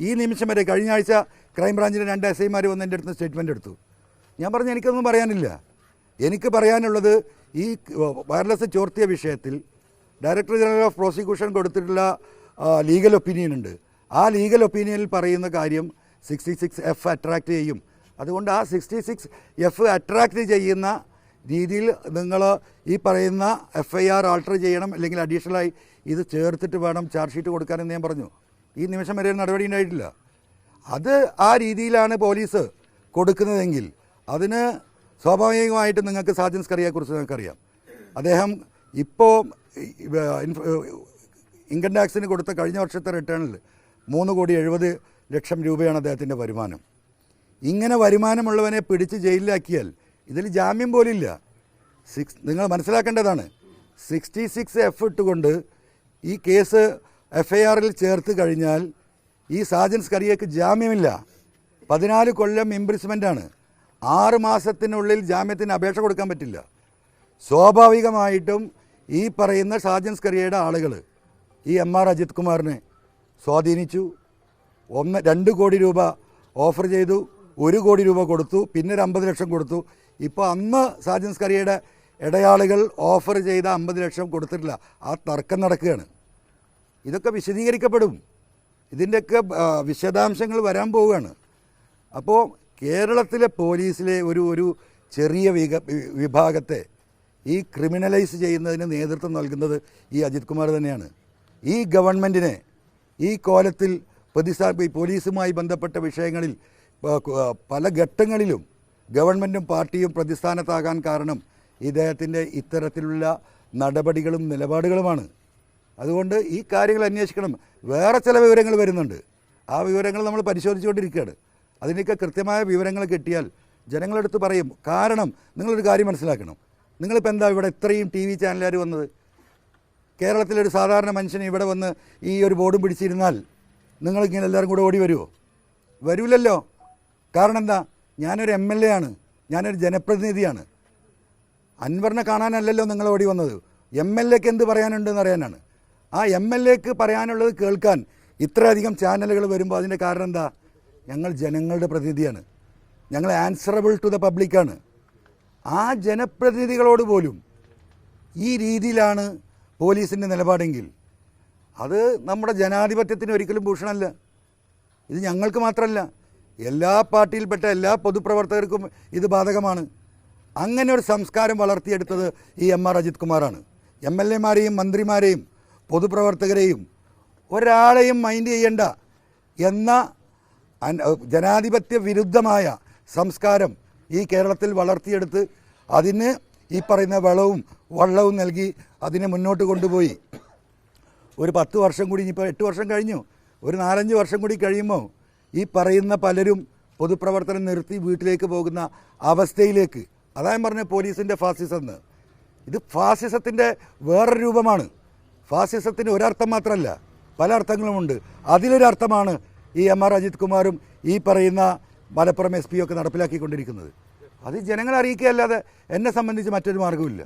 ഈ നിമിഷം വരെ കഴിഞ്ഞ ആഴ്ച ക്രൈംബ്രാഞ്ചിലെ 2 SIമാർ വന്ന് എൻ്റെ അടുത്ത് സ്റ്റേറ്റ്മെൻറ്റ് എടുത്തു. ഞാൻ പറഞ്ഞു എനിക്കൊന്നും പറയാനില്ല. എനിക്ക് പറയാനുള്ളത് ഈ വയർലെസ് ചോർത്തിയ വിഷയത്തിൽ ഡയറക്ടർ ജനറൽ ഓഫ് പ്രോസിക്യൂഷൻ കൊടുത്തിട്ടുള്ള ലീഗൽ ഒപ്പീനിയൻ ഉണ്ട്. ആ ലീഗൽ ഒപ്പീനിയനിൽ പറയുന്ന കാര്യം 66F അട്രാക്റ്റ് ചെയ്യും. അതുകൊണ്ട് ആ 66F അട്രാക്റ്റ് ചെയ്യുന്ന രീതിയിൽ നിങ്ങൾ ഈ പറയുന്ന FIR ആൾട്ടർ ചെയ്യണം, അല്ലെങ്കിൽ അഡീഷണലായി ഇത് ചേർത്തിട്ട് വേണം ചാർജ് ഷീറ്റ് കൊടുക്കാനെന്ന് ഞാൻ പറഞ്ഞു. ഈ നിമിഷം വരെ നടപടി ഉണ്ടായിട്ടില്ല. അത് ആ രീതിയിലാണ് പോലീസ് കൊടുക്കുന്നതെങ്കിൽ അതിന് സ്വാഭാവികമായിട്ട് നിങ്ങൾക്ക് സാജൻ സ്കറിയെക്കുറിച്ച് നിങ്ങൾക്കറിയാം. അദ്ദേഹം ഇപ്പോൾ ഇൻകം ടാക്സിന് കൊടുത്ത കഴിഞ്ഞ വർഷത്തെ റിട്ടേണിൽ 3,70,00,000 രൂപയാണ് അദ്ദേഹത്തിൻ്റെ വരുമാനം. ഇങ്ങനെ വരുമാനമുള്ളവനെ പിടിച്ച് ജയിലിലാക്കിയാൽ ഇതിൽ ജാമ്യം പോലില്ല. നിങ്ങൾ മനസ്സിലാക്കേണ്ടതാണ്, 66F ഇട്ടുകൊണ്ട് ഈ കേസ് FIRൽ ചേർത്ത് കഴിഞ്ഞാൽ ഈ സാജൻ സ്കറിയയ്ക്ക് ജാമ്യമില്ല. 14 കൊല്ലം ഇംപ്രിസ്മെൻ്റാണ്. 6 മാസത്തിനുള്ളിൽ ജാമ്യത്തിന് അപേക്ഷ കൊടുക്കാൻ പറ്റില്ല. സ്വാഭാവികമായിട്ടും ഈ പറയുന്ന സാജൻ സ്കറിയയുടെ ആളുകൾ ഈ MR അജിത് കുമാറിനെ സ്വാധീനിച്ചു. 2 കോടി രൂപ ഓഫർ ചെയ്തു, 1 കോടി രൂപ കൊടുത്തു, പിന്നെ ഒരു 50 ലക്ഷം കൊടുത്തു. ഇപ്പോൾ അന്ന് സാജൻ സ്കറിയയുടെ ഇടയാളുകൾ ഓഫർ ചെയ്ത 50 ലക്ഷം കൊടുത്തിട്ടില്ല. ആ തർക്കം നടക്കുകയാണ്. ഇതൊക്കെ വിശദീകരിക്കപ്പെടും. ഇതിൻ്റെയൊക്കെ വിശദാംശങ്ങൾ വരാൻ പോവുകയാണ്. അപ്പോൾ കേരളത്തിലെ പോലീസിലെ ഒരു ചെറിയ വിഭാഗത്തെ ഈ ക്രിമിനലൈസ് ചെയ്യുന്നതിന് നേതൃത്വം നൽകുന്നത് ഈ അജിത് കുമാർ തന്നെയാണ്. ഈ ഗവൺമെൻറ്റിനെ ഈ കോലത്തിൽ പോലീസുമായി ബന്ധപ്പെട്ട വിഷയങ്ങളിൽ പല ഘട്ടങ്ങളിലും ഗവൺമെൻറ്റും പാർട്ടിയും പ്രതിസ്ഥാനത്താകാൻ കാരണം ഇദ്ദേഹത്തിൻ്റെ ഇത്തരത്തിലുള്ള നടപടികളും നിലപാടുകളുമാണ്. അതുകൊണ്ട് ഈ കാര്യങ്ങൾ അന്വേഷിക്കണം. വേറെ ചില വിവരങ്ങൾ വരുന്നുണ്ട്. ആ വിവരങ്ങൾ നമ്മൾ പരിശോധിച്ചുകൊണ്ടിരിക്കുകയാണ്. അതിനൊക്കെ കൃത്യമായ വിവരങ്ങൾ കിട്ടിയാൽ ജനങ്ങളെടുത്ത് പറയും. കാരണം നിങ്ങളൊരു കാര്യം മനസ്സിലാക്കണം, നിങ്ങളിപ്പോൾ എന്താ ഇവിടെ ഇത്രയും TV ചാനലുകാർ വന്നത്? കേരളത്തിലൊരു സാധാരണ മനുഷ്യന് ഇവിടെ വന്ന് ഈ ഒരു ബോർഡും പിടിച്ചിരുന്നാൽ നിങ്ങളിങ്ങനെ എല്ലാവരും കൂടെ ഓടി വരുമോ? വരൂലല്ലോ. കാരണം എന്താ? ഞാനൊരു MLA ആണ്, ഞാനൊരു ജനപ്രതിനിധിയാണ്. അൻവറിനെ കാണാനല്ലല്ലോ നിങ്ങൾ ഓടി വന്നത്. MLAക്ക് എന്ത് പറയാനുണ്ടെന്ന് അറിയാനാണ്. ആ MLAക്ക് പറയാനുള്ളത് കേൾക്കാൻ ഇത്രയധികം ചാനലുകൾ വരുമ്പോൾ അതിൻ്റെ കാരണം എന്താ? ഞങ്ങൾ ജനങ്ങളുടെ പ്രതിനിധിയാണ്, ഞങ്ങൾ ആൻസറബിൾ ടു ദ പബ്ലിക്കാണ്. ആ ജനപ്രതിനിധികളോട് പോലും ഈ രീതിയിലാണ് പോലീസിൻ്റെ നിലപാടെങ്കിൽ അത് നമ്മുടെ ജനാധിപത്യത്തിന് ഒരിക്കലും ഭൂഷണമല്ല. ഇത് ഞങ്ങൾക്ക് മാത്രമല്ല, എല്ലാ പാർട്ടിയിൽപ്പെട്ട എല്ലാ പൊതുപ്രവർത്തകർക്കും ഇത് ബാധകമാണ്. അങ്ങനെ ഒരു സംസ്കാരം വളർത്തിയെടുത്തത് ഈ MR അജിത് കുമാറാണ്. MLAമാരെയും മന്ത്രിമാരെയും പൊതുപ്രവർത്തകരെയും ഒരാളെയും മൈൻഡ് ചെയ്യേണ്ട എന്ന ജനാധിപത്യ വിരുദ്ധമായ സംസ്കാരം ഈ കേരളത്തിൽ വളർത്തിയെടുത്ത് അതിന് ഈ പറയുന്ന വള്ളവും നൽകി അതിനെ മുന്നോട്ട് കൊണ്ടുപോയി. ഒരു 10 വർഷം കൂടി, ഇനിയിപ്പോൾ 8 വർഷം കഴിഞ്ഞു, ഒരു 4-5 വർഷം കൂടി കഴിയുമ്പോൾ ഈ പറയുന്ന പലരും പൊതുപ്രവർത്തനം നിർത്തി വീട്ടിലേക്ക് പോകുന്ന അവസ്ഥയിലേക്ക്, അതായത് പറഞ്ഞ പോലീസിൻ്റെ ഫാസിസം എന്ന്. ഇത് ഫാസിസത്തിൻ്റെ വേറൊരു രൂപമാണ്. ഫാസിസത്തിന് ഒരർത്ഥം മാത്രമല്ല, പല അർത്ഥങ്ങളുമുണ്ട്. അതിലൊരർത്ഥമാണ് ഈ MR അജിത് കുമാറും ഈ പറയുന്ന മലപ്പുറം SP ഒക്കെ നടപ്പിലാക്കിക്കൊണ്ടിരിക്കുന്നത്. അത് ജനങ്ങളെ അറിയിക്കുകയല്ലാതെ എന്നെ സംബന്ധിച്ച് മറ്റൊരു മാർഗ്ഗമില്ല.